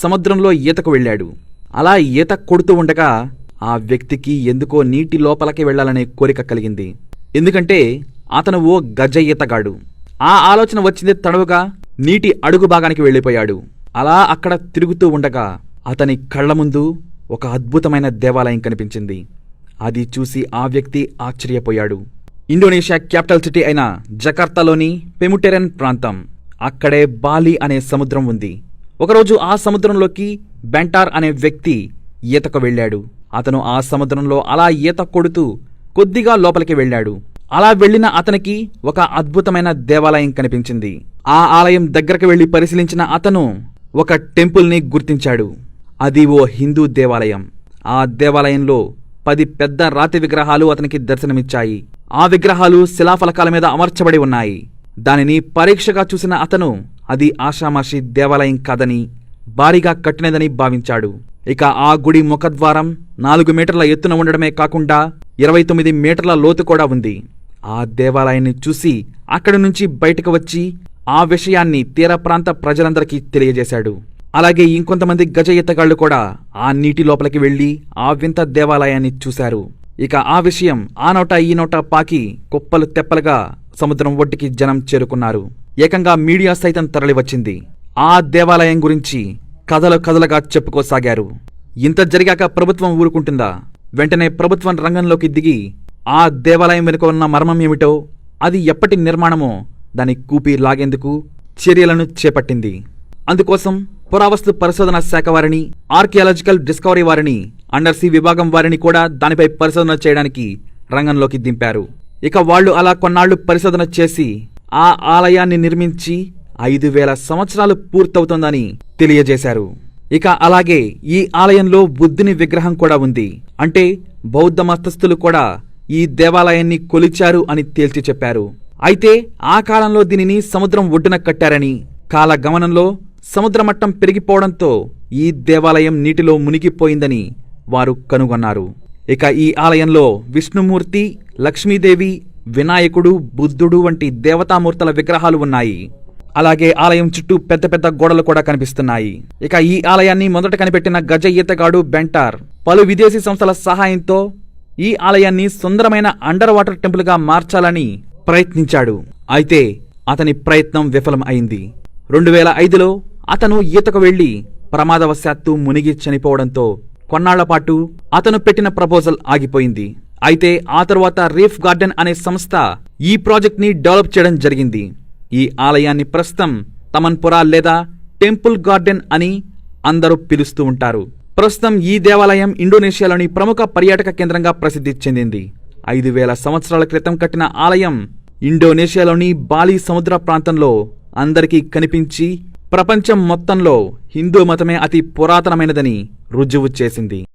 సముద్రంలో ఈతకు వెళ్ళాడు. అలా ఈత కొడుతూ ఉండగా ఆ వ్యక్తికి ఎందుకో నీటి లోపలికి వెళ్లాలనే కోరిక కలిగింది. ఎందుకంటే అతను ఓ గజ ఈతగాడు. ఆ ఆలోచన వచ్చింది తడవుగా నీటి అడుగు భాగానికి వెళ్ళిపోయాడు. అలా అక్కడ తిరుగుతూ ఉండగా అతని కళ్ల ముందు ఒక అద్భుతమైన దేవాలయం కనిపించింది. అది చూసి ఆ వ్యక్తి ఆశ్చర్యపోయాడు. ఇండోనేషియా క్యాపిటల్ సిటీ అయిన జకార్తాలోని పెముటెరన్ ప్రాంతం, అక్కడే బాలి అనే సముద్రం ఉంది. ఒకరోజు ఆ సముద్రంలోకి బెంటార్ అనే వ్యక్తి ఈతకు వెళ్ళాడు. అతను ఆ సముద్రంలో అలా ఈత కొడుతూ కొద్దిగా లోపలికి వెళ్ళాడు. అలా వెళ్లిన అతనికి ఒక అద్భుతమైన దేవాలయం కనిపించింది. ఆ ఆలయం దగ్గరకు వెళ్లి పరిశీలించిన అతను ఒక టెంపుల్ని గుర్తించాడు. అది ఓ హిందూ దేవాలయం. ఆ దేవాలయంలో 10 పెద్ద రాతి విగ్రహాలు అతనికి దర్శనమిచ్చాయి. ఆ విగ్రహాలు శిలాఫలకాల మీద అమర్చబడి ఉన్నాయి. దానిని పరీక్షగా చూసిన అతను అది ఆషామాషి దేవాలయం కాదని, భారీగా కట్టినదని భావించాడు. ఇక ఆ గుడి ముఖద్వారం 4 మీటర్ల ఎత్తున ఉండడమే కాకుండా 29 మీటర్ల లోతు కూడా ఉంది. ఆ దేవాలయాన్ని చూసి అక్కడి నుంచి బయటకు వచ్చి ఆ విషయాన్ని తీర ప్రాంత ప్రజలందరికీ తెలియజేశాడు. అలాగే ఇంకొంతమంది గజ ఈతగాళ్లు కూడా ఆ నీటి లోపలికి వెళ్లి ఆ వింత దేవాలయాన్ని చూశారు. ఇక ఆ విషయం ఆ నోట ఈ నోట పాకి కుప్పలు తెప్పలుగా సముద్రం ఒడ్డుకి జనం చేరుకున్నారు. ఏకంగా మీడియా సైతం తరలివచ్చింది. ఆ దేవాలయం గురించి కథలు కథలుగా చెప్పుకోసాగారు. ఇంత జరిగాక ప్రభుత్వం ఊరుకుంటుందా? వెంటనే ప్రభుత్వం రంగంలోకి దిగి ఆ దేవాలయం వెనుక ఉన్న మర్మం ఏమిటో, అది ఎప్పటి నిర్మాణమో దాని కూపి లాగేందుకు చర్యలను చేపట్టింది. అందుకోసం పురావస్తు పరిశోధన శాఖ వారిని, ఆర్కియాలజికల్ డిస్కవరీ వారిని, అండర్సీ విభాగం వారిని కూడా దానిపై పరిశోధన చేయడానికి రంగంలోకి దింపారు. ఇక వాళ్లు అలా కొన్నాళ్లు పరిశోధన చేసి ఆ ఆలయాన్ని నిర్మించి 5000 సంవత్సరాలు పూర్తవుతోందని తెలియజేశారు. ఇక అలాగే ఈ ఆలయంలో బుద్ధుని విగ్రహం కూడా ఉంది. అంటే బౌద్ధ మతస్థులు కూడా ఈ దేవాలయాన్ని కొలిచారు అని తేల్చి చెప్పారు. అయితే ఆ కాలంలో దీనిని సముద్రం ఒడ్డున కట్టారని, కాలగమనంలో సముద్రమట్టం పెరిగిపోవడంతో ఈ దేవాలయం నీటిలో మునిగిపోయిందని వారు కనుగొన్నారు. ఇక ఈ ఆలయంలో విష్ణుమూర్తి, లక్ష్మీదేవి, వినాయకుడు, బుద్ధుడు వంటి దేవతామూర్తుల విగ్రహాలు ఉన్నాయి. అలాగే ఆలయం చుట్టూ పెద్ద పెద్ద గోడలు కూడా కనిపిస్తున్నాయి. ఇక ఈ ఆలయాన్ని మొదట కనిపెట్టిన గజ ఈతగాడు బెంటార్ పలు విదేశీ సంస్థల సహాయంతో ఈ ఆలయాన్ని సుందరమైన అండర్ వాటర్ టెంపుల్గా మార్చాలని ప్రయత్నించాడు. అయితే అతని ప్రయత్నం విఫలం అయింది. 2005లో అతను ఈతకు వెళ్లి ప్రమాదవశాత్తు మునిగి చనిపోవడంతో కొన్నాళ్లపాటు అతను పెట్టిన ప్రపోజల్ ఆగిపోయింది. అయితే ఆ తరువాత రీఫ్ గార్డెన్ అనే సంస్థ ఈ ప్రాజెక్ట్ ని డెవలప్ చేయడం జరిగింది. ఈ ఆలయాన్ని ప్రస్తుతం తమన్పురా లేదా టెంపుల్ గార్డెన్ అని అందరూ పిలుస్తూ ఉంటారు. ప్రస్తుతం ఈ దేవాలయం ఇండోనేషియాలోని ప్రముఖ పర్యాటక కేంద్రంగా ప్రసిద్ధి చెందింది. 5000 సంవత్సరాల క్రితం కట్టిన ఆలయం ఇండోనేషియాలోని బాలి సముద్ర ప్రాంతంలో అందరికీ కనిపించి ప్రపంచం మొత్తంలో హిందూ మతమే అతి పురాతనమైనదని రుజువు చేసింది.